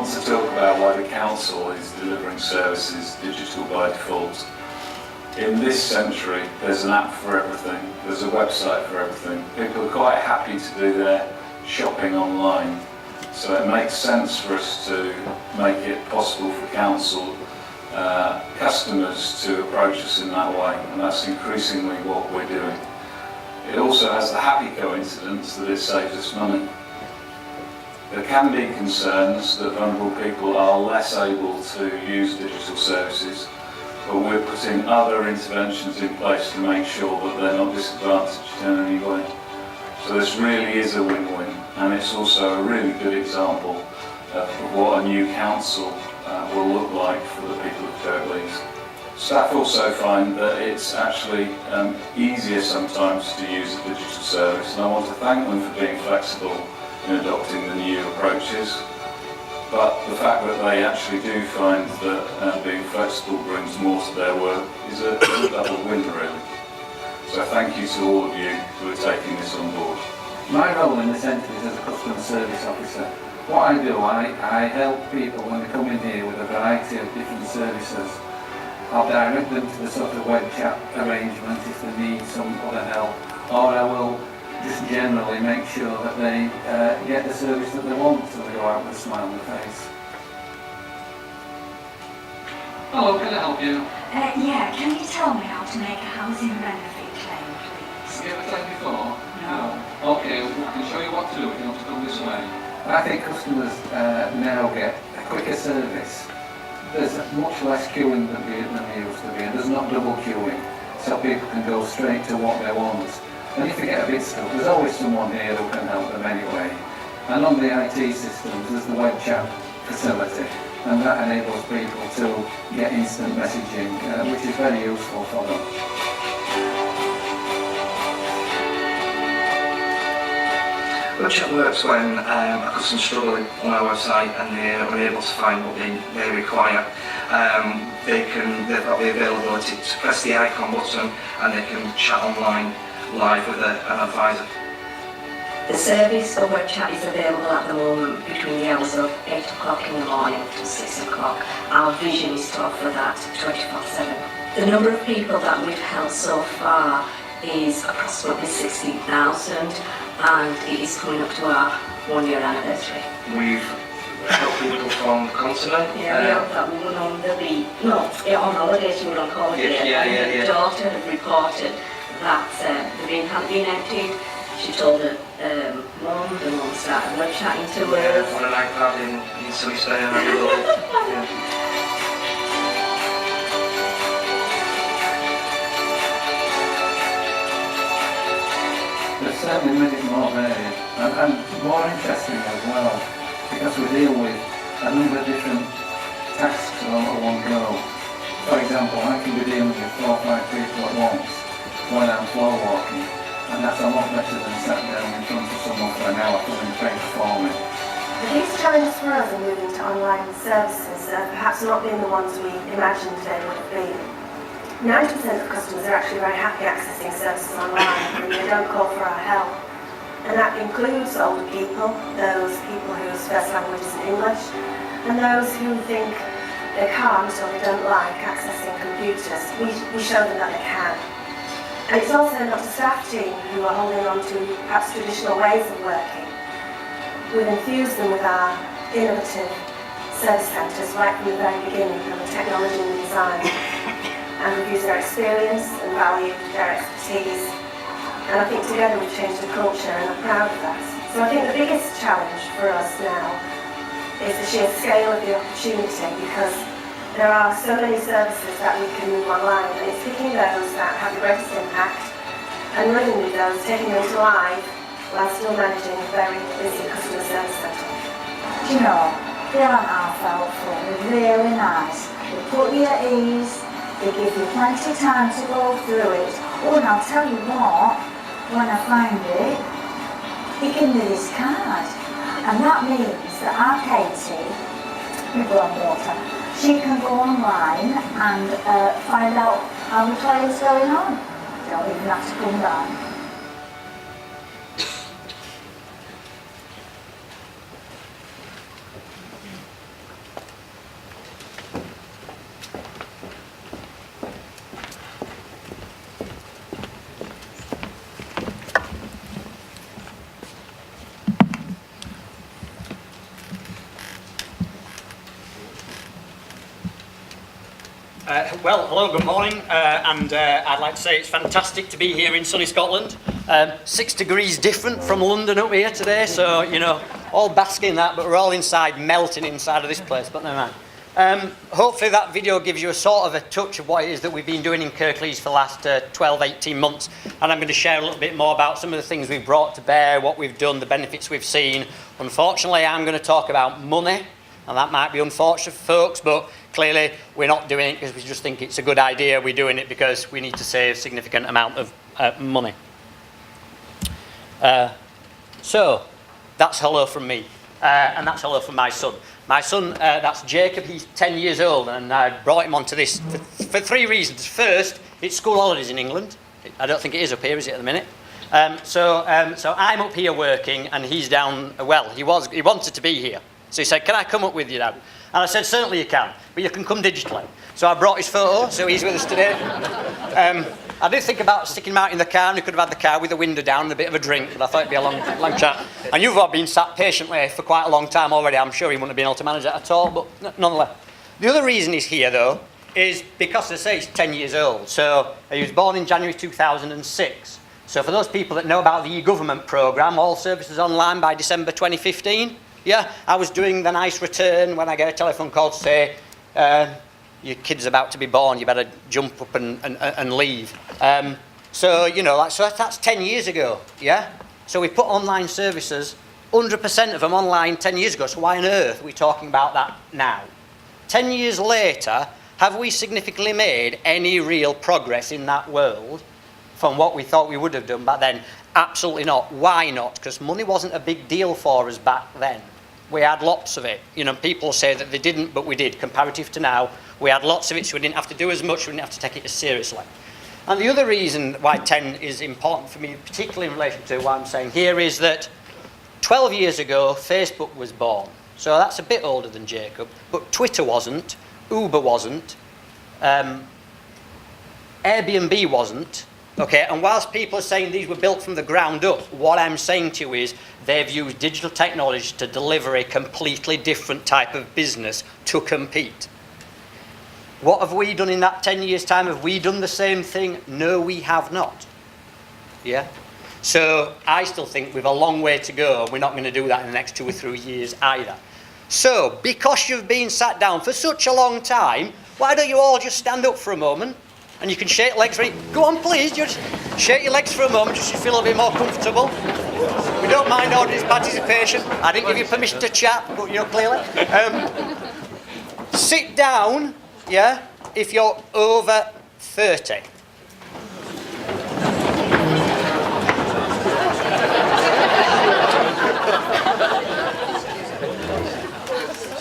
want to talk about why the council is delivering services digital by default. In this century, there's an app for everything, there's a website for everything. People are quite happy to do their shopping online. So it makes sense for us to make it possible for council customers to approach us in that way, and that's increasingly what we're doing. It also has the happy coincidence that it saves us money. There can be concerns that vulnerable people are less able to use digital services, but we're putting other interventions in place to make sure that they're not disadvantaged in any way. So this really is a win-win, and it's also a really good example of what a new council will look like for the people of Kirklees. Staff also find that it's actually easier sometimes to use a digital service, and I want to thank them for being flexible in adopting the new approaches. But the fact that they actually do find that being flexible brings more to their work is a double win, really. So thank you to all of you who are taking this on board. My role in the centre is as a customer service officer. What I do, I help people when they come in here with a variety of different services. I'll direct them to the sort of web chat arrangement if they need some other help, or I will just generally make sure that they get the service that they want so they go out with a smile on their face. Hello, can I help you? Yeah, can you tell me how to make a housing benefit claim, please? Have you ever tried before? No. Okay, we can show you what to do if you want to come this way. I think customers now get a quicker service. There's much less queuing than there used to be, and there's not double queuing, so people can go straight to what they want. And if they get a bit stuck, there's always someone here who can help them anyway. And on the IT systems, there's the web chat facility, and that enables people to get instant messaging, which is very useful for them. Web chat works when a customer's struggling on our website and they're unable to find what they require. They've got the availability to press the icon button and they can chat online live with an advisor. The service of web chat is available at the moment between the hours of 8 o'clock in the morning to 6 o'clock. Our vision is to offer that 24/7. The number of people that we've helped so far is approximately 16,000, and it is coming up to our 1-year anniversary. We've helped people from the continent. Yeah, we hope that we were on the beach, on holidays, we were on holiday, and the daughter had reported that the bin hadn't been emptied. She told her mum, the mum started web chatting to her. On an iPad in sunny Spain, yeah. There's certainly made it more varied and more interesting as well, because we deal with a number of different tasks all at one go. For example, I can be dealing with 4 or 5 people at once when I'm floor walking, and that's a lot better than sat down in front of someone for an hour filling the paper for me. The biggest challenges for us in moving to online services have perhaps not been the ones we imagined they would have been. 90% of customers are actually very happy accessing services online and they don't call for our help. And that includes older people, those people whose first language isn't English, and those who think they can't or they don't like accessing computers. We show them that they can. And it's also not the staff team who are holding on to perhaps traditional ways of working. We've infused them with our innovative service centres right from the very beginning, from the technology and the design. And we've used their experience and valued their expertise. And I think together we've changed the culture, and I'm proud of that. So I think the biggest challenge for us now is the sheer scale of the opportunity, because there are so many services that we can move online, and it's picking those that have the greatest impact and running with those, taking them to live while still managing a very busy customer service centre. Do you know, they aren't half helpful, they're really nice. They put you at ease. They give you plenty of time to go through it. Oh, and I'll tell you what, when I find it, they give me this card. And that means that our Katie, my granddaughter, she can go online and find out how the trial's going on. You don't even have to come down. Well, hello, good morning, and I'd like to say it's fantastic to be here in sunny Scotland. 6 degrees different from London up here today, so, you know, all basking in that, but we're all inside, melting inside of this place, but never mind. Hopefully that video gives you a sort of a touch of what it is that we've been doing in Kirklees for the last 12, 18 months, and I'm going to share a little bit more about some of the things we've brought to bear, what we've done, the benefits we've seen. Unfortunately, I'm going to talk about money, and that might be unfortunate for folks, but clearly we're not doing it because we just think it's a good idea. We're doing it because we need to save a significant amount of money. So that's hello from me, and that's hello from my son. My son, that's Jacob, he's 10 years old, and I brought him onto this for 3 reasons. First, it's school holidays in England. I don't think it is up here, is it, at the minute? So I'm up here working, and he's down, well, he wanted to be here. So he said, can I come up with you, Dad? And I said, certainly you can, but you can come digitally. So I brought his photo, so he's with us today. I did think about sticking him out in the car, and we could have had the car with the window down and a bit of a drink, but I thought it'd be a long chat. And you've all been sat patiently for quite a long time already. I'm sure he wouldn't have been able to manage that at all, but nonetheless. The other reason he's here, though, is because, as I say, he's 10 years old. So he was born in January 2006. So for those people that know about the e-government programme, all services online by December 2015, yeah, I was doing the nice return when I get a telephone call to say, your kid's about to be born, you better jump up and leave. So, you know, so that's 10 years ago, yeah? So we put online services, 100% of them online 10 years ago, so why on earth are we talking about that now? 10 years later, have we significantly made any real progress in that world from what we thought we would have done back then? Absolutely not. Why not? Because money wasn't a big deal for us back then. We had lots of it. You know, people say that they didn't, but we did. Comparative to now, we had lots of it, so we didn't have to do as much, we didn't have to take it as seriously. And the other reason why 10 is important for me, particularly in relation to what I'm saying here, is that 12 years ago, Facebook was born. So that's a bit older than Jacob, but Twitter wasn't, Uber wasn't, Airbnb wasn't. Okay, and whilst people are saying these were built from the ground up, what I'm saying to you is they've used digital technology to deliver a completely different type of business to compete. What have we done in that 10 years' time? Have we done the same thing? No, we have not. Yeah? So I still think we've a long way to go. We're not going to do that in the next 2 or 3 years either. So, because you've been sat down for such a long time, why don't you all just stand up for a moment? And you can shake legs. Go on, please. Just shake your legs for a moment, just to feel a bit more comfortable. We don't mind audience participation. I didn't give you permission to chat, but you know, clearly. Sit down, yeah, if you're over 30.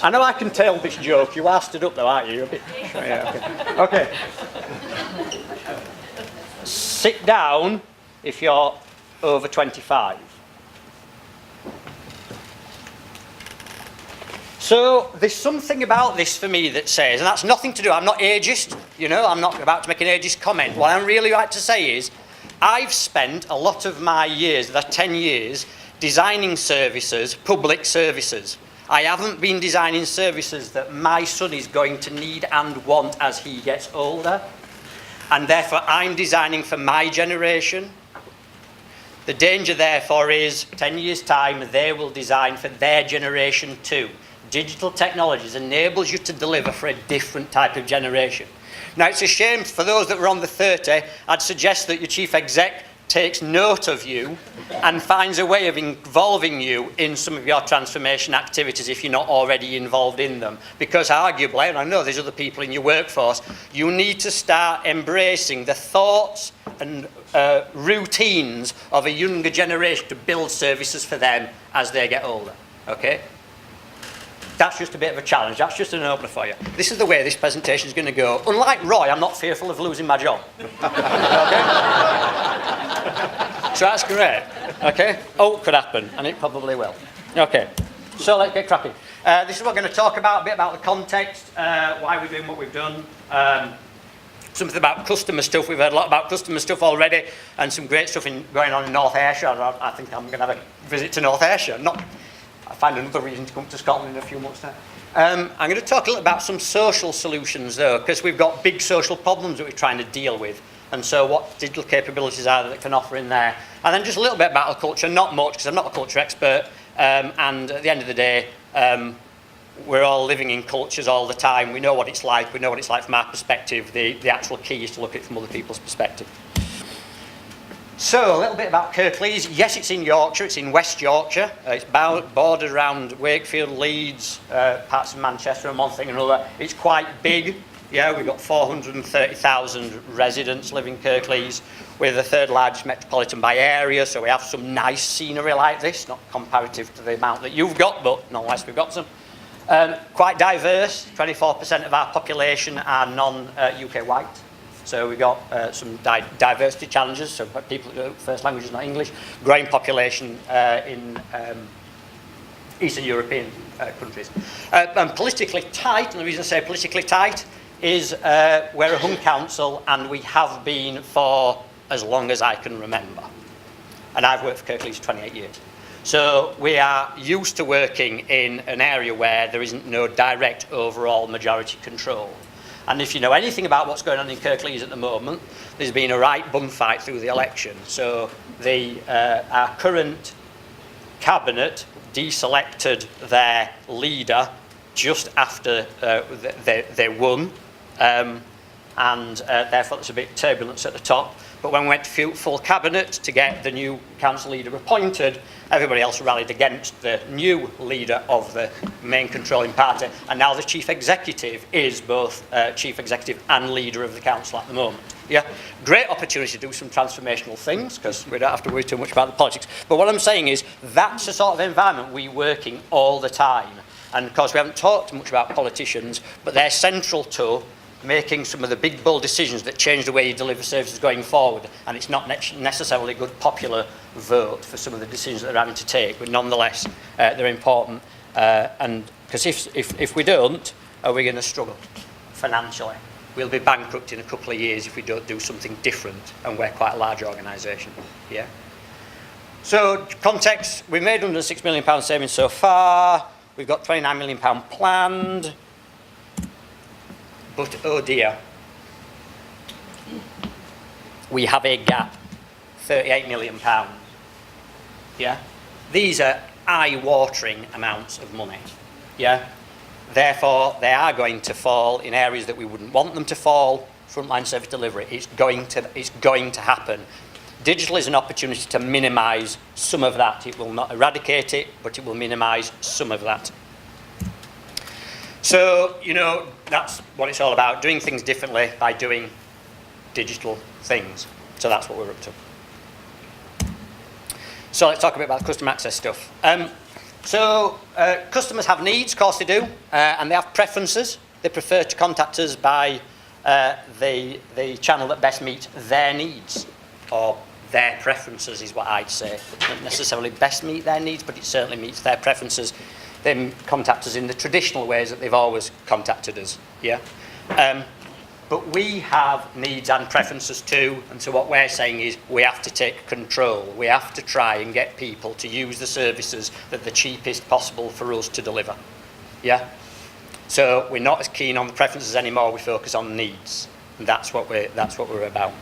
I know I can tell this joke. You are stood up though, aren't you? You're a bit... Yeah, okay. Sit down if you're over 25. So there's something about this for me that says, and that's nothing to do, I'm not ageist, you know, I'm not about to make an ageist comment. What I'm really like to say is, I've spent a lot of my years, the 10 years, designing services, public services. I haven't been designing services that my son is going to need and want as he gets older. And therefore, I'm designing for my generation. The danger, therefore, is 10 years' time, they will design for their generation too. Digital technologies enables you to deliver for a different type of generation. Now, it's a shame for those that were on the 30, I'd suggest that your chief exec takes note of you and finds a way of involving you in some of your transformation activities if you're not already involved in them. Because arguably, and I know there's other people in your workforce, you need to start embracing the thoughts and routines of a younger generation to build services for them as they get older. Okay? That's just a bit of a challenge. That's just an opener for you. This is the way this presentation is going to go. Unlike Roy, I'm not fearful of losing my job. Okay? So that's great. Okay? Oh, it could happen, and it probably will. Okay. So let's get cracking. This is what we're going to talk about, a bit about the context, why we're doing what we've done. Something about customer stuff. We've heard a lot about customer stuff already, and some great stuff going on in North Ayrshire. I think I'm going to have a visit to North Ayrshire. find another reason to come to Scotland in a few months' time. I'm going to talk a little about some social solutions though, because we've got big social problems that we're trying to deal with. And so what digital capabilities are that can offer in there. And then just a little bit about our culture, not much, because I'm not a culture expert. And at the end of the day, we're all living in cultures all the time. We know what it's like. We know what it's like from our perspective. The actual key is to look at it from other people's perspective. So, a little bit about Kirklees. Yes, it's in Yorkshire. It's in West Yorkshire. It's bordered around Wakefield, Leeds, parts of Manchester and one thing and another. It's quite big. Yeah, we've got 430,000 residents live in Kirklees. We're the third largest metropolitan by area, so we have some nice scenery like this, not comparative to the amount that you've got, but nonetheless we've got some. Quite diverse. 24% of our population are non-UK white. So we've got some diversity challenges, so people whose first language is not English. Growing population in Eastern European countries. And politically tight, and the reason I say politically tight is we're a hung council and we have been for as long as I can remember. And I've worked for Kirklees for 28 years. So we are used to working in an area where there isn't no direct overall majority control. And if you know anything about what's going on in Kirklees at the moment, there's been a right bum fight through the election. So our current cabinet deselected their leader just after they won, and therefore there's a bit of turbulence at the top. But when we went to full cabinet to get the new council leader appointed, everybody else rallied against the new leader of the main controlling party, and now the chief executive is both chief executive and leader of the council at the moment. Yeah, great opportunity to do some transformational things because we don't have to worry too much about the politics. But what I'm saying is that's the sort of environment we work in all the time. And of course we haven't talked much about politicians, but they're central to making some of the big, bold decisions that change the way you deliver services going forward. And it's not necessarily a good popular vote for some of the decisions that they're having to take, but nonetheless, they're important. And because if we don't, are we going to struggle financially? We'll be bankrupt in a couple of years if we don't do something different, and we're quite a large organisation. Yeah. So, context, we've made £106 million savings so far. We've got £29 million planned. But oh dear, we have a gap, £38 million. Yeah, these are eye-watering amounts of money. Yeah, therefore they are going to fall in areas that we wouldn't want them to fall. Frontline service delivery, it's going to happen. Digital is an opportunity to minimise some of that. It will not eradicate it, but it will minimise some of that. So, you know, that's what it's all about, doing things differently by doing digital things. So that's what we're up to. So let's talk a bit about the customer access stuff. Customers have needs, of course they do, and they have preferences. They prefer to contact us by the channel that best meets their needs, or their preferences is what I'd say. It doesn't necessarily best meet their needs, but it certainly meets their preferences. They contact us in the traditional ways that they've always contacted us, yeah? But we have needs and preferences too, and so what we're saying is we have to take control. We have to try and get people to use the services that are the cheapest possible for us to deliver, yeah? So we're not as keen on the preferences anymore, we focus on needs, and that's what we're about.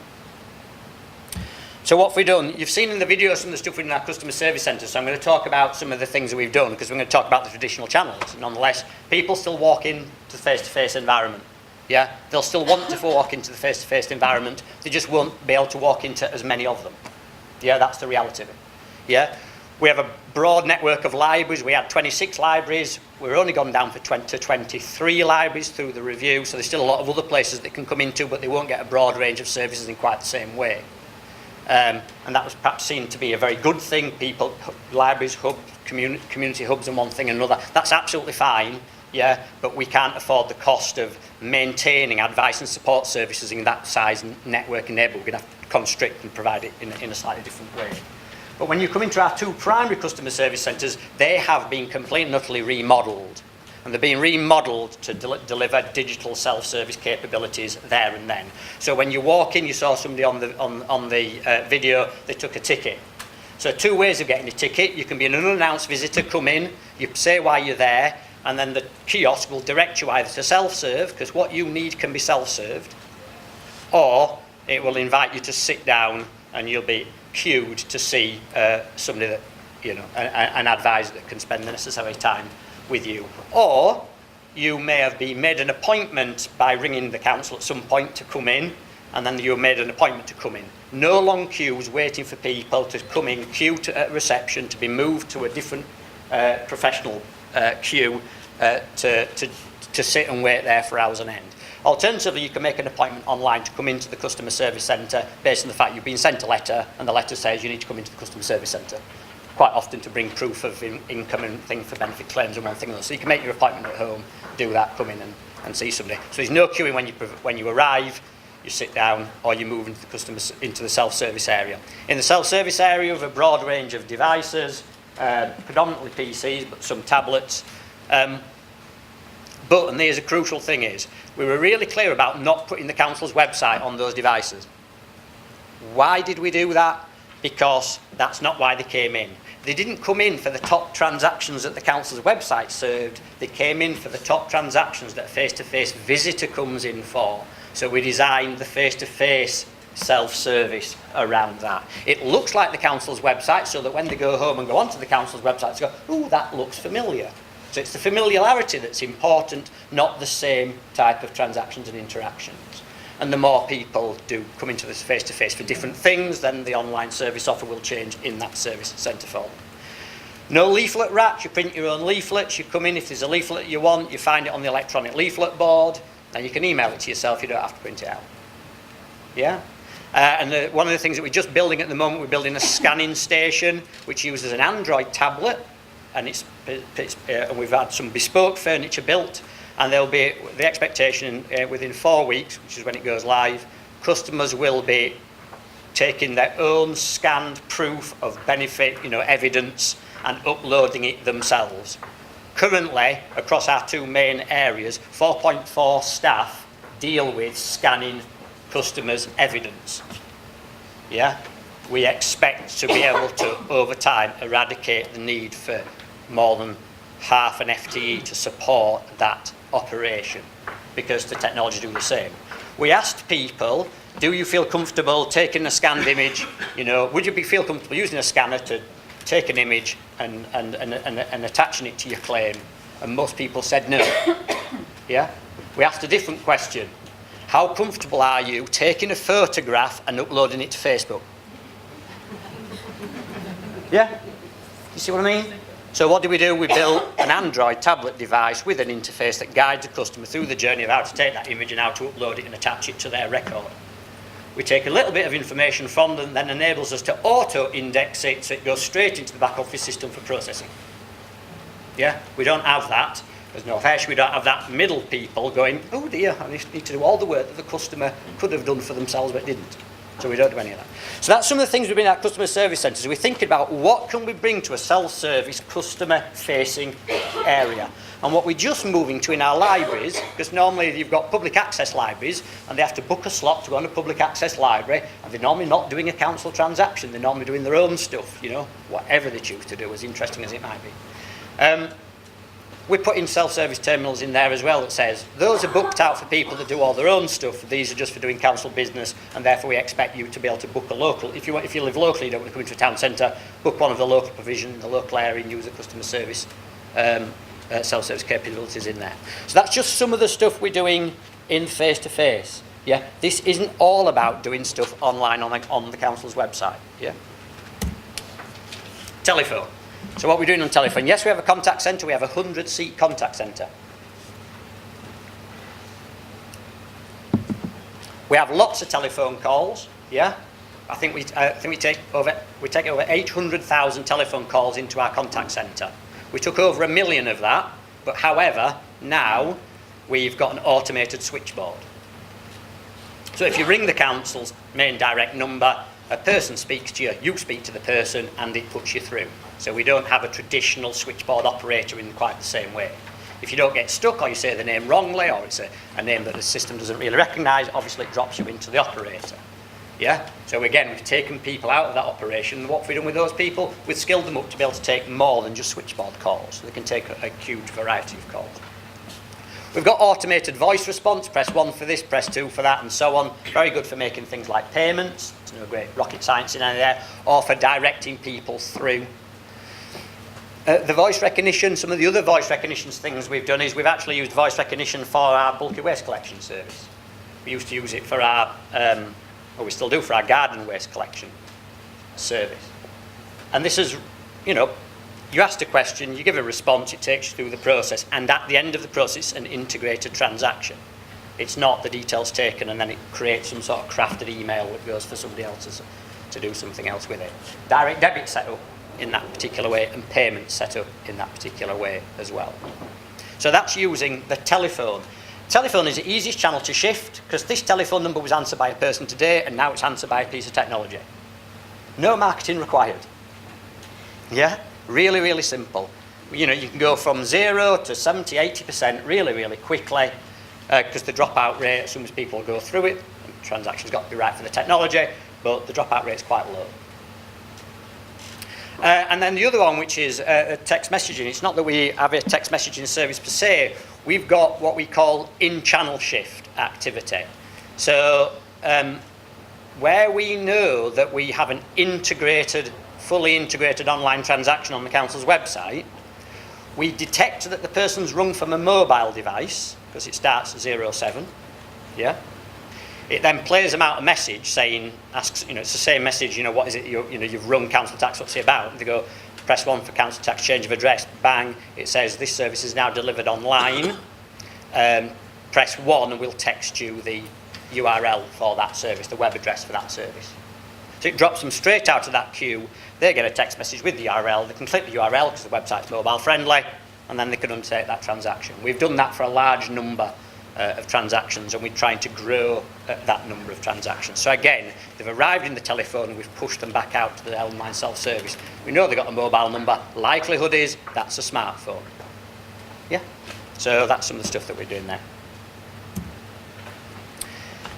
So what have we done? You've seen in the video some of the stuff in our customer service centre, so I'm going to talk about some of the things that we've done, because we're going to talk about the traditional channels. Nonetheless, people still walk into the face-to-face environment. Yeah, they'll still want to walk into the face-to-face environment, they just won't be able to walk into as many of them. Yeah, that's the reality of it. Yeah, we have a broad network of libraries. We had 26 libraries. We're only gone down to 23 libraries through the review, so there's still a lot of other places they can come into, but they won't get a broad range of services in quite the same way. And that was perhaps seen to be a very good thing. People, libraries, hubs, community hubs and one thing and another. That's absolutely fine, yeah, but we can't afford the cost of maintaining advice and support services in that size network enable. We're going to have to constrict and provide it in a slightly different way. But when you come into our two primary customer service centres, they have been completely and utterly remodelled. And they're being remodelled to deliver digital self-service capabilities there and then. So when you walk in, you saw somebody on the video, they took a ticket. So 2 ways of getting a ticket. You can be an unannounced visitor, come in, you say why you're there, and then the kiosk will direct you either to self-serve, because what you need can be self-served, or it will invite you to sit down and you'll be queued to see somebody that, an advisor that can spend the necessary time with you. Or you may have been made an appointment by ringing the council at some point to come in, and then you're made an appointment to come in. No long queues waiting for people to come in, queue at reception, to be moved to a different professional queue to sit and wait there for hours on end. Alternatively, you can make an appointment online to come into the customer service centre based on the fact you've been sent a letter and the letter says you need to come into the customer service centre. Quite often to bring proof of income and thing for benefit claims and one thing or another. So you can make your appointment at home, do that, come in and see somebody. So there's no queuing when you arrive, you sit down, or you move into the self-service area. In the self-service area, we have a broad range of devices, predominantly PCs, but some tablets. But, and here's a crucial thing is, we were really clear about not putting the council's website on those devices. Why did we do that? Because that's not why they came in. They didn't come in for the top transactions that the council's website served. They came in for the top transactions that a face-to-face visitor comes in for. So we designed the face-to-face self-service around that. It looks like the council's website, so that when they go home and go onto the council's website, they go, "Ooh, that looks familiar." So it's the familiarity that's important, not the same type of transactions and interactions. And the more people do come into this face-to-face for different things, then the online service offer will change in that service centre for them. No leaflet racks, you print your own leaflets, you come in, if there's a leaflet you want, you find it on the electronic leaflet board, and you can email it to yourself, you don't have to print it out. Yeah? One of the things that we're just building at the moment, we're building a scanning station, which uses an Android tablet, and and we've had some bespoke furniture built, and there'll be the expectation within 4 weeks, which is when it goes live, customers will be taking their own scanned proof of benefit, evidence, and uploading it themselves. Currently, across our 2 main areas, 4.4 staff deal with scanning customers' evidence. Yeah? We expect to be able to, over time, eradicate the need for more than half an FTE to support that operation, because the technology do the same. We asked people, do you feel comfortable taking a scanned image? Would you feel comfortable using a scanner to take an image and attaching it to your claim? And most people said no. Yeah? We asked a different question. How comfortable are you taking a photograph and uploading it to Facebook? Yeah? You see what I mean? So what do? We built an Android tablet device with an interface that guides the customer through the journey of how to take that image and how to upload it and attach it to their record. We take a little bit of information from them, then enables us to auto-index it so it goes straight into the back office system for processing. Yeah? We don't have that. There's no hash. We don't have that middle people going, oh dear, I need to do all the work that the customer could have done for themselves but didn't. So we don't do any of that. So that's some of the things we've been at customer service centres. We're thinking about what can we bring to a self-service, customer-facing area. And what we're just moving to in our libraries, because normally you've got public access libraries and they have to book a slot to go on a public access library, and they're normally not doing a council transaction, they're normally doing their own stuff, whatever they choose to do, as interesting as it might be. We're putting self-service terminals in there as well that says, those are booked out for people that do all their own stuff, these are just for doing council business, and therefore we expect you to be able to book a local. If you live locally, you don't want to come into a town centre, book one of the local provision in the local area and use the customer service self-service capabilities in there. So that's just some of the stuff we're doing in face-to-face. Yeah, this isn't all about doing stuff online on the council's website. Yeah. Telephone. So what we're doing on telephone, yes, we have a contact centre, we have a 100-seat contact centre. We have lots of telephone calls, yeah. I think we take over 800,000 telephone calls into our contact centre. We took over 1 million of that, but however, now we've got an automated switchboard. So if you ring the council's main direct number, a person speaks to you, you speak to the person, and it puts you through. So we don't have a traditional switchboard operator in quite the same way. If you don't get stuck, or you say the name wrongly, or it's a name that the system doesn't really recognise, obviously it drops you into the operator. Yeah, so again, we've taken people out of that operation. What have we done with those people? We've skilled them up to be able to take more than just switchboard calls. So they can take a huge variety of calls. We've got automated voice response, press 1 for this, press 2 for that, and so on. Very good for making things like payments. There's no great rocket science in any there, or for directing people through. The voice recognition, some of the other voice recognition things we've done is we've actually used voice recognition for our bulky waste collection service. We used to use it for our, or we still do, for our garden waste collection service. And this is, you know, you ask a question, you give a response, it takes you through the process, and at the end of the process, an integrated transaction. It's not the details taken and then it creates some sort of crafted email that goes for somebody else to do something else with it. Direct debit set up in that particular way, and payments set up in that particular way as well. So that's using the telephone. Telephone is the easiest channel to shift, because this telephone number was answered by a person today and now it's answered by a piece of technology. No marketing required. Yeah, really, really simple. You know, you can go from 0 to 70, 80% really, really quickly, because the dropout rate, as soon as people go through it, the transaction's got to be right for the technology, but the dropout rate's quite low. And then the other one, which is text messaging. It's not that we have a text messaging service per se. We've got what we call in-channel shift activity. So where we know that we have an integrated, fully integrated online transaction on the council's website, we detect that the person's rung from a mobile device, because it starts at 07, yeah? It then plays them out a message saying, asks, you know, it's the same message, you know, what is it, you've rung council tax, what's it about? They go, press 1 for council tax, change of address, bang, it says this service is now delivered online. Press 1 and we'll text you the URL for that service, the web address for that service. So it drops them straight out of that queue. They get a text message with the URL, they can click the URL because the website's mobile friendly, and then they can undertake that transaction. We've done that for a large number of transactions, and we're trying to grow that number of transactions. So again, they've arrived in the telephone and we've pushed them back out to the online self-service. We know they've got a mobile number. Likelihood is that's a smartphone. Yeah? So that's some of the stuff that we're doing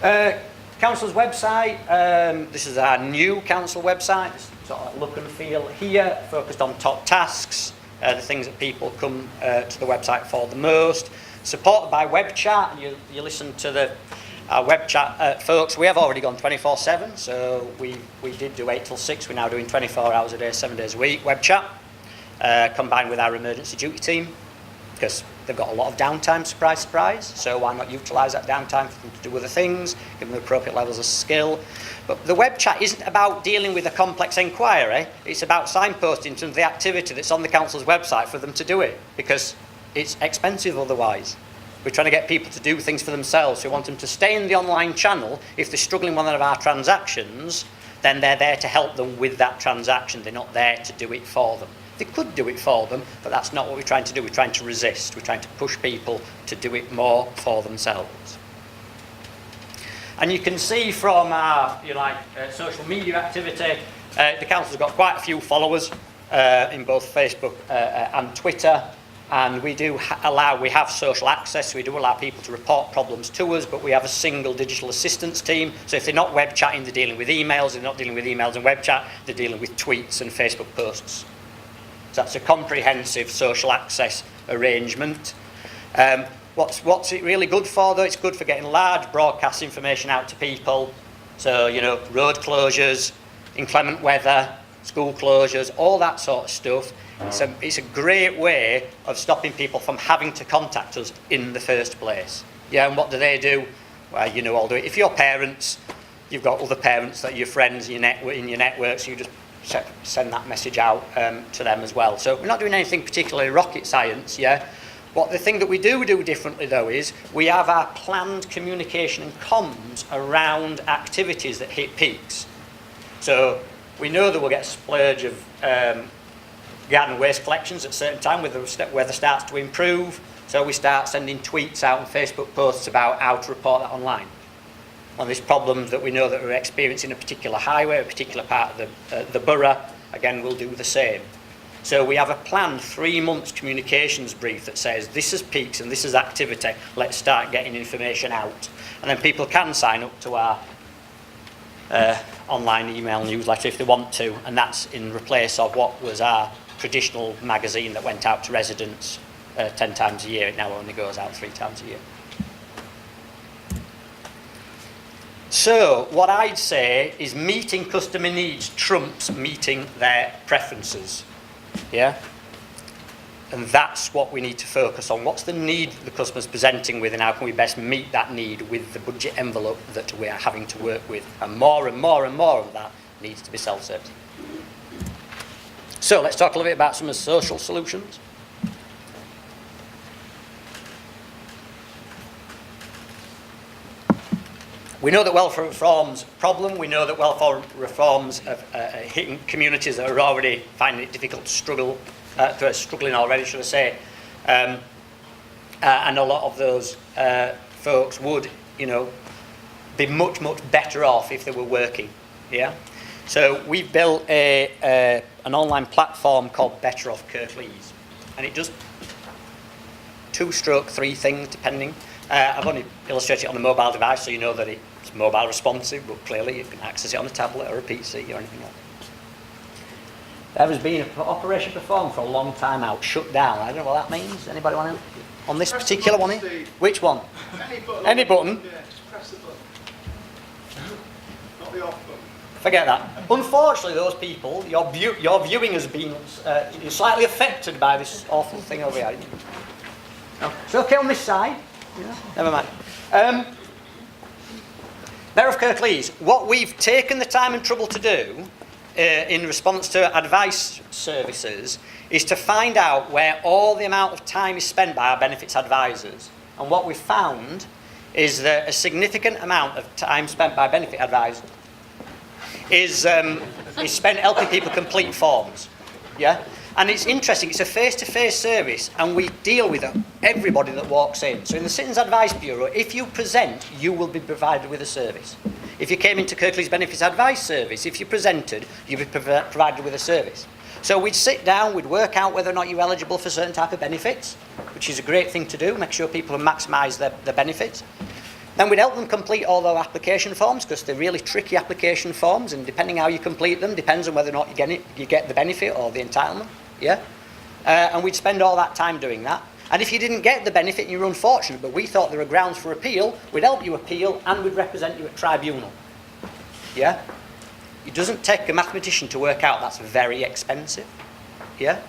there. Council's website. This is our new council website. This sort of look and feel here, focused on top tasks, the things that people come to the website for the most. Supported by web chat, and you listen to our web chat folks. We have already gone 24/7, so we did do 8 till 6. We're now doing 24 hours a day, 7 days a week web chat, combined with our emergency duty team, because they've got a lot of downtime, surprise, surprise. So why not utilise that downtime for them to do other things, give them the appropriate levels of skill. But the web chat isn't about dealing with a complex inquiry. It's about signposting to the activity that's on the council's website for them to do it, because it's expensive otherwise. We're trying to get people to do things for themselves. We want them to stay in the online channel. If they're struggling with one of our transactions, then they're there to help them with that transaction. They're not there to do it for them. They could do it for them, but that's not what we're trying to do. We're trying to resist. We're trying to push people to do it more for themselves. And you can see from our social media activity, the council's got quite a few followers in both Facebook and Twitter. And we do we have social access, so we do allow people to report problems to us, but we have a single digital assistance team. So if they're not web chatting, they're dealing with emails. If they're not dealing with emails and web chat, they're dealing with tweets and Facebook posts. So that's a comprehensive social access arrangement. What's it really good for, though? It's good for getting large broadcast information out to people. So, you know, road closures, inclement weather, school closures, all that sort of stuff. It's a great way of stopping people from having to contact us in the first place. Yeah, and what do? Well, you know, I'll do it. If you're parents, you've got other parents that are your friends in your network, so you just send that message out to them as well. So we're not doing anything particularly rocket science, yeah. The thing that we do differently, though, is we have our planned communication and comms around activities that hit peaks. So we know that we'll get a splurge of garden waste collections at a certain time where the weather starts to improve, so we start sending tweets out and Facebook posts about how to report that online. On these problems that we know that we're experiencing a particular highway, a particular part of the borough, again, we'll do the same. So we have a planned 3 months communications brief that says this is peaks and this is activity, let's start getting information out. And then people can sign up to our online email newsletter if they want to, and that's in replace of what was our traditional magazine that went out to residents 10 times a year. It now only goes out 3 times a year. So what I'd say is meeting customer needs trumps meeting their preferences. Yeah? And that's what we need to focus on. What's the need the customer's presenting with, and how can we best meet that need with the budget envelope that we are having to work with? And more and more and more of that needs to be self-service. So let's talk a little bit about some of the social solutions. We know that welfare reform's a problem. We know that welfare reforms are hitting communities that are already finding it difficult to struggle, struggling already, should I say. And a lot of those folks would, be much, much better off if they were working. Yeah. So we've built an online platform called Better Off Kirklees, and it does 2-3 things depending. I've only illustrated it on a mobile device, so you know that it's mobile responsive, but clearly you can access it on a tablet or a PC or anything else. There has been an operation performed for a long time out, shut down. I don't know what that means. Anybody want to? On this particular one here? Which one? Any button. Any button? Yeah, just press the button. Not the off button. Forget that. Unfortunately, those people, your viewing has been slightly affected by this awful thing over here. No. It's okay on this side. Yeah, never mind. Mayor of Kirklees, what we've taken the time and trouble to do in response to advice services is to find out where all the amount of time is spent by our benefits advisors. And what we've found is that a significant amount of time spent by benefit advisors is spent helping people complete forms. Yeah? And it's interesting, it's a face-to-face service, and we deal with everybody that walks in. So in the Citizens Advice Bureau, if you present, you will be provided with a service. If you came into Kirklees Benefits Advice Service, if you presented, you'd be provided with a service. So we'd sit down, we'd work out whether or not you're eligible for certain type of benefits, which is a great thing to do, make sure people maximise their benefits. Then we'd help them complete all their application forms, because they're really tricky application forms, and depending how you complete them, depends on whether or not you get the benefit or the entitlement. Yeah? And we'd spend all that time doing that. And if you didn't get the benefit and you were unfortunate, but we thought there were grounds for appeal, we'd help you appeal and we'd represent you at tribunal. Yeah? It doesn't take a mathematician to work out that's very expensive. Yeah?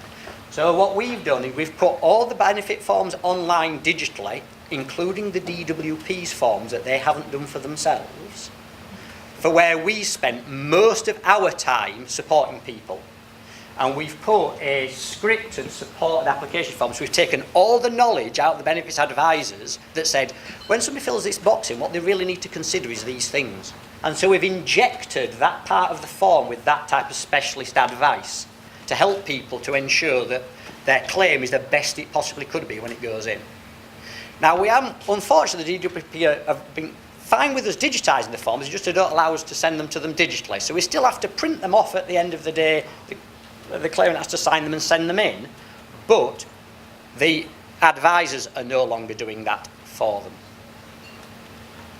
So what we've done is we've put all the benefit forms online digitally, including the DWP's forms that they haven't done for themselves, for where we spent most of our time supporting people. And we've put a scripted supported application form. So we've taken all the knowledge out of the benefits advisors that said, when somebody fills this box in, what they really need to consider is these things. And so we've injected that part of the form with that type of specialist advice to help people to ensure that their claim is the best it possibly could be when it goes in. Now, we haven't, unfortunately, the DWP have been fine with us digitising the forms, just they don't allow us to send them to them digitally. So we still have to print them off at the end of the day. The claimant has to sign them and send them in, but the advisors are no longer doing that for them.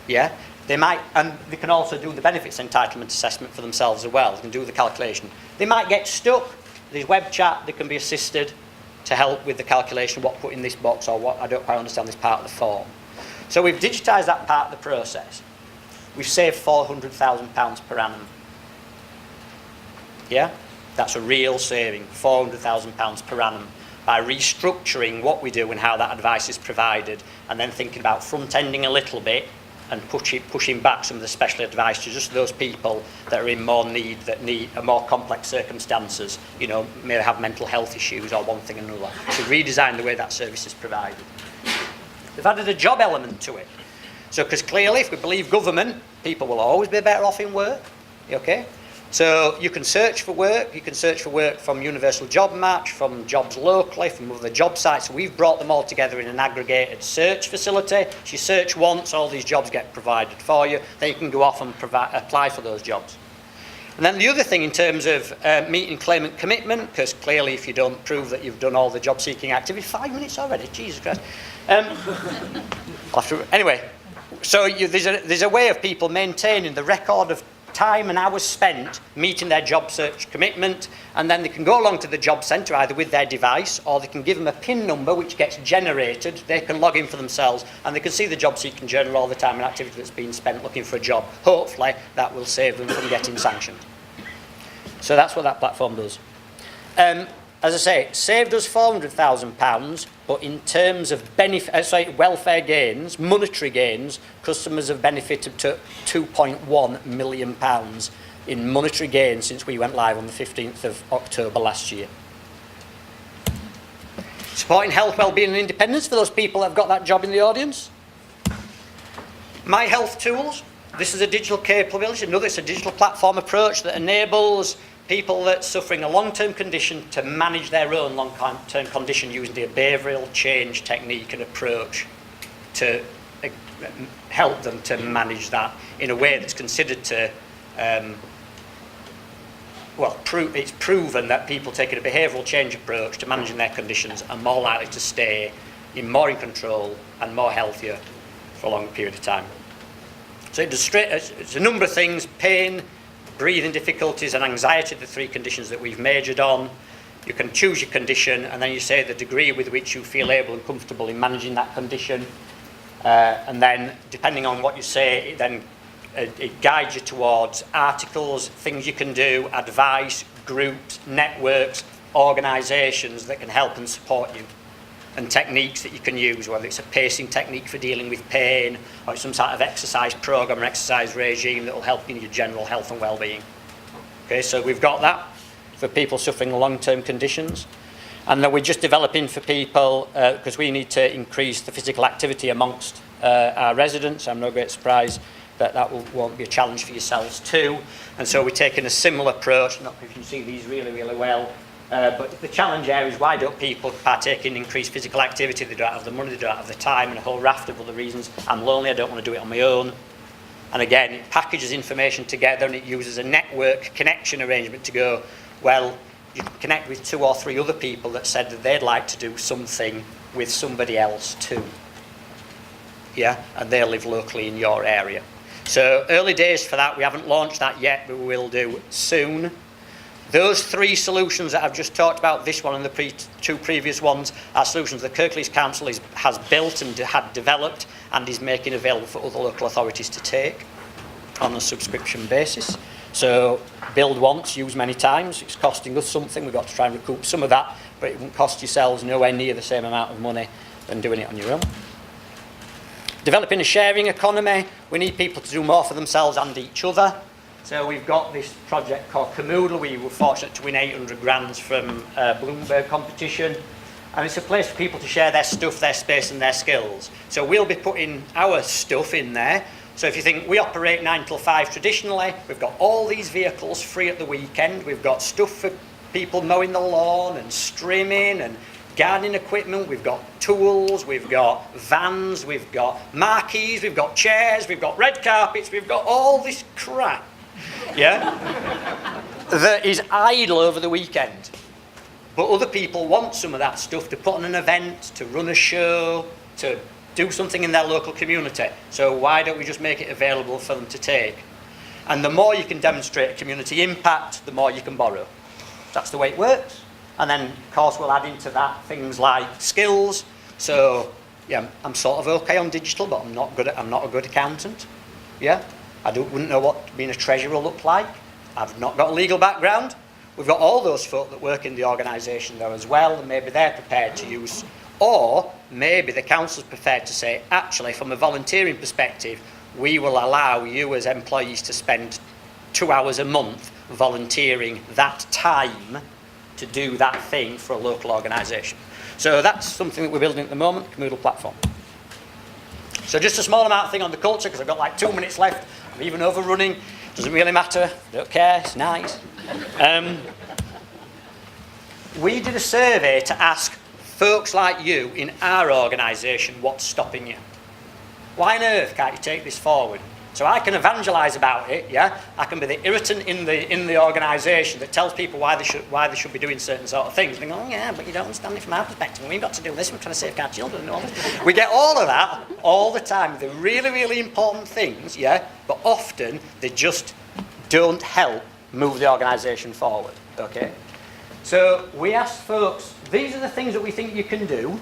Yeah? They might, and they can also do the benefits entitlement assessment for themselves as well. They can do the calculation. They might get stuck. There's web chat. They can be assisted to help with the calculation, what put in this box or what, I don't quite understand this part of the form. So we've digitised that part of the process. We've saved £400,000 per annum. Yeah? That's a real saving, £400,000 per annum, by restructuring what we do and how that advice is provided, and then thinking about front-ending a little bit and pushing back some of the special advice to just those people that are in more need, that need a more complex circumstances, may have mental health issues or one thing or another, to redesign the way that service is provided. They've added a job element to it. So, because clearly, if we believe government, people will always be better off in work, okay? So you can search for work. You can search for work from Universal Job Match, from jobs locally, from other job sites. So we've brought them all together in an aggregated search facility. If you search once, all these jobs get provided for you. Then you can go off and apply for those jobs. And then the other thing in terms of meeting claimant commitment, because clearly if you don't prove that you've done all the job-seeking activity, 5 minutes already, Jesus Christ. Anyway, so there's a way of people maintaining the record of time and hours spent meeting their job search commitment, and then they can go along to the job centre either with their device, or they can give them a PIN number which gets generated. They can log in for themselves and they can see the job seeking journal all the time and activity that's been spent looking for a job. Hopefully that will save them from getting sanctioned. So that's what that platform does. As I say, it saved us £400,000, but in terms of welfare gains, monetary gains, customers have benefited to £2.1 million in monetary gains since we went live on the 15th of October last year. Supporting health, wellbeing and independence for those people that have got that job in the audience. My Health Tools, this is a digital capability, it's a digital platform approach that enables people that are suffering a long-term condition to manage their own long-term condition using the behavioural change technique and approach to help them to manage that in a way that's considered to, it's proven that people taking a behavioural change approach to managing their conditions are more likely to stay more in control and more healthier for a long period of time. So it's a number of things: pain, breathing difficulties and anxiety, the three conditions that we've majored on. You can choose your condition and then you say the degree with which you feel able and comfortable in managing that condition. And then, depending on what you say, it guides you towards articles, things you can do, advice, groups, networks, organisations that can help and support you, and techniques that you can use, whether it's a pacing technique for dealing with pain, or it's some sort of exercise program or exercise regime that will help in your general health and well-being. Okay, so we've got that for people suffering long-term conditions. And then we're just developing for people, because we need to increase the physical activity amongst our residents. I'm no great surprise that won't be a challenge for yourselves too. And so we're taking a similar approach, not if you can see these really, really well. But the challenge here is, why don't people partake in increased physical activity? They don't have the money, they don't have the time, and a whole raft of other reasons. I'm lonely, I don't want to do it on my own. And again, it packages information together and it uses a network connection arrangement to go, well, you can connect with 2 or 3 other people that said that they'd like to do something with somebody else too. Yeah, and they live locally in your area. So early days for that, we haven't launched that yet, but we will do soon. Those 3 solutions that I've just talked about, this one and the 2 previous ones, are solutions that Kirklees Council has built and had developed and is making available for other local authorities to take on a subscription basis. So build once, use many times. It's costing us something. We've got to try and recoup some of that, but it won't cost yourselves nowhere near the same amount of money than doing it on your own. Developing a sharing economy. We need people to do more for themselves and each other. So we've got this project called Camoodle. We were fortunate to win 800 grand from a Bloomberg competition. And it's a place for people to share their stuff, their space and their skills. So we'll be putting our stuff in there. So if you think we operate 9 till 5 traditionally, we've got all these vehicles free at the weekend. We've got stuff for people mowing the lawn and trimming and gardening equipment. We've got tools, we've got vans, we've got marquees, we've got chairs, we've got red carpets, we've got all this crap. Yeah, that is idle over the weekend. But other people want some of that stuff to put on an event, to run a show, to do something in their local community. So why don't we just make it available for them to take? And the more you can demonstrate community impact, the more you can borrow. That's the way it works. And then, of course, we'll add into that things like skills. So, yeah, I'm sort of okay on digital, but I'm not a good accountant. Yeah. Wouldn't know what being a treasurer looked like. I've not got a legal background. We've got all those folk that work in the organisation there as well, and maybe they're prepared to use, or maybe the council's prepared to say, actually, from a volunteering perspective, we will allow you as employees to spend 2 hours a month volunteering that time to do that thing for a local organisation. So that's something that we're building at the moment, the Camoodle platform. So just a small amount of thing on the culture, because I've got like 2 minutes left. I'm even overrunning. Doesn't really matter. Don't care. It's nice. We did a survey to ask folks like you in our organisation what's stopping you. Why on earth can't you take this forward? So I can evangelise about it, yeah? I can be the irritant in the organisation that tells people why they should be doing certain sort of things. And they go, oh yeah, but you don't understand it from our perspective. We've got to do this, we're trying to safeguard children and all this. We get all of that all the time. They're really, really important things, yeah? But often they're just don't help move the organisation forward, okay? So we asked folks, these are the things that we think you can do.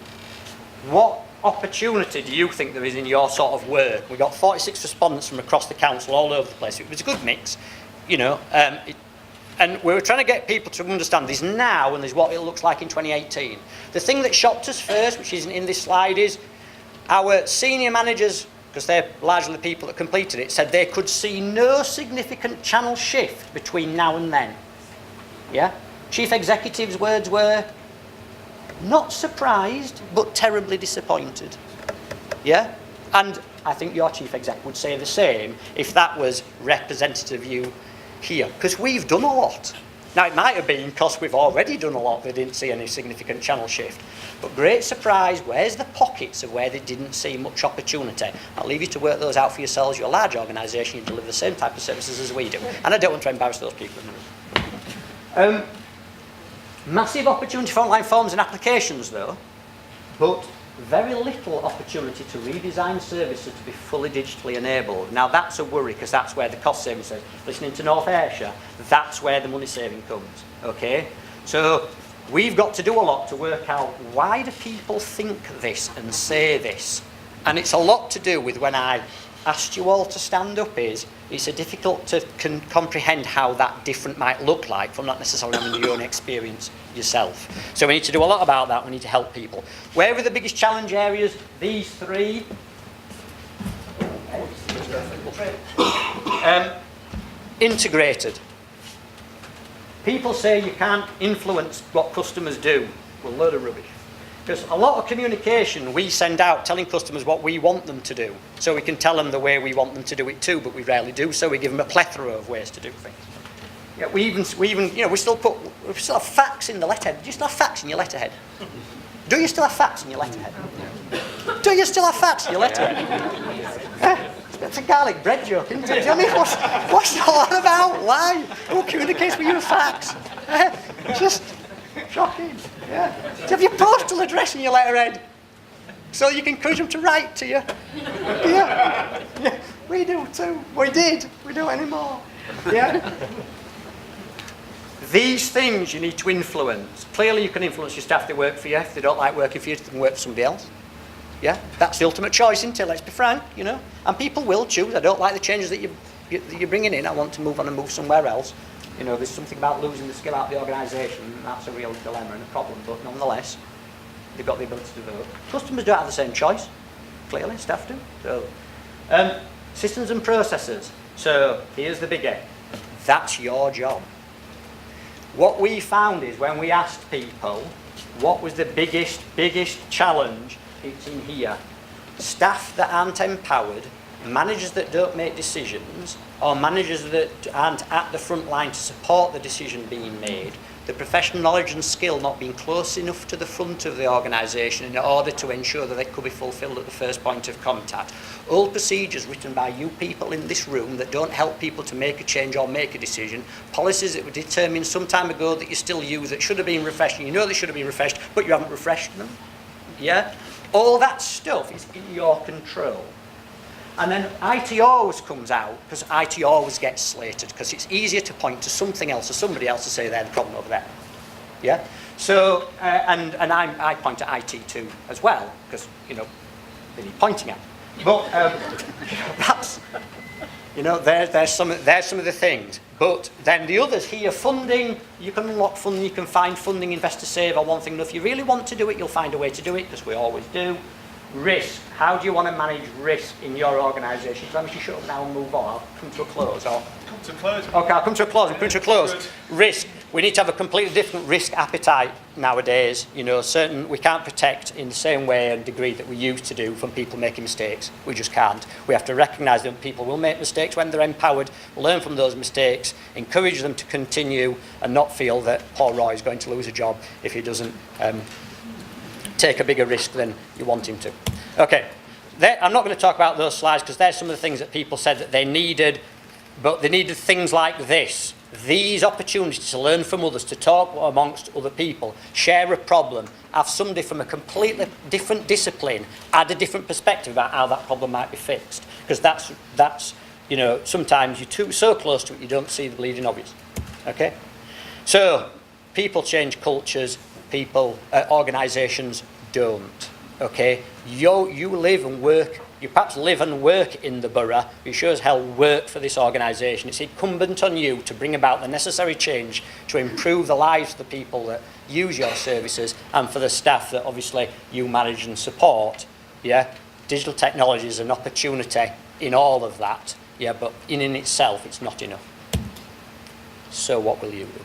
What opportunity do you think there is in your sort of work? We got 46 respondents from across the council, all over the place. It was a good mix, you know. And we were trying to get people to understand there's now and there's what it looks like in 2018. The thing that shocked us first, which isn't in this slide, is our senior managers, because they're largely the people that completed it, said they could see no significant channel shift between now and then. Yeah? Chief executive's words were, not surprised, but terribly disappointed. Yeah? And I think your chief exec would say the same if that was representative of you here, because we've done a lot. Now, it might have been because we've already done a lot, they didn't see any significant channel shift. But great surprise, where's the pockets of where they didn't see much opportunity? I'll leave you to work those out for yourselves. You're a large organisation, you deliver the same type of services as we do. And I don't want to embarrass those people. Massive opportunity for online forms and applications, though, but very little opportunity to redesign services to be fully digitally enabled. Now, that's a worry, because that's where the cost savings is. Listening to North Ayrshire, that's where the money saving comes, okay? So we've got to do a lot to work out, why do people think this and say this? And it's a lot to do with when I asked you all to stand up is, it's a difficult to comprehend how that different might look like from not necessarily having your own experience yourself. So we need to do a lot about that. We need to help people. Where are the biggest challenge areas? These three. Integrated. People say you can't influence what customers do. Well, a load of rubbish. Because a lot of communication we send out telling customers what we want them to do. So we can tell them the way we want them to do it too, but we rarely do so. We give them a plethora of ways to do things. Yeah, we even, you know, we still have facts in the letterhead. Do you still have facts in your letterhead? Do you still have facts in your letterhead? Do you still have facts in your letterhead? It's a garlic bread joke, isn't it? Do you know what I mean? What's all that about? Why? Who communicates with you facts? Just shocking. Yeah. Do you have your postal address in your letterhead? So you can encourage them to write to you? Yeah. Yeah. We do too. We did. We don't anymore. Yeah. These things you need to influence. Clearly you can influence your staff that work for you. If they don't like working for you, they can work for somebody else. Yeah, that's the ultimate choice, isn't it? Let's be frank, you know. And people will choose. I don't like the changes that you're bringing in. I want to move on and move somewhere else. You know, there's something about losing the skill out of the organisation. That's a real dilemma and a problem. But nonetheless, they've got the ability to vote. Customers don't have the same choice. Clearly, staff do. So, systems and processes. So here's the biggie. That's your job. What we found is when we asked people what was the biggest challenge, it's in here. Staff that aren't empowered, managers that don't make decisions, or managers that aren't at the front line to support the decision being made, the professional knowledge and skill not being close enough to the front of the organisation in order to ensure that they could be fulfilled at the first point of contact. Old procedures written by you people in this room that don't help people to make a change or make a decision, policies that were determined some time ago that you still use that should have been refreshed, and you know they should have been refreshed, but you haven't refreshed them. Yeah? All that stuff is in your control. And then IT always comes out, because IT always gets slated, because it's easier to point to something else or somebody else to say they're the problem over there. Yeah? So, and I point to IT too as well, because, you know, they need pointing at. But that's, you know, there's some of the things. But then the others here, funding, you can unlock funding, you can find funding, invest to save, or one thing. If you really want to do it, you'll find a way to do it, because we always do. Risk. How do you want to manage risk in your organisation? So I'm just shut up now and move on. I'll come to a close. Or... Come to a close. Okay, I'll come to a close. I'll come to a close. Good. Risk. We need to have a completely different risk appetite nowadays. You know, we can't protect in the same way and degree that we used to do from people making mistakes. We just can't. We have to recognise that people will make mistakes when they're empowered, learn from those mistakes, encourage them to continue, and not feel that Paul Roy is going to lose a job if he doesn't take a bigger risk than you want him to. Okay, I'm not going to talk about those slides because there's some of the things that people said that they needed, but they needed things like this. These opportunities to learn from others, to talk amongst other people, share a problem, have somebody from a completely different discipline, add a different perspective about how that problem might be fixed. Because that's You know, sometimes you're so close to it you don't see the bleeding obvious. Okay? So, people change cultures, organisations don't. Okay? You live and work, you perhaps live and work in the borough, but you sure as hell work for this organisation. It's incumbent on you to bring about the necessary change to improve the lives of the people that use your services and for the staff that obviously you manage and support. Yeah? Digital technology is an opportunity in all of that. Yeah, but in itself, it's not enough. So what will you do?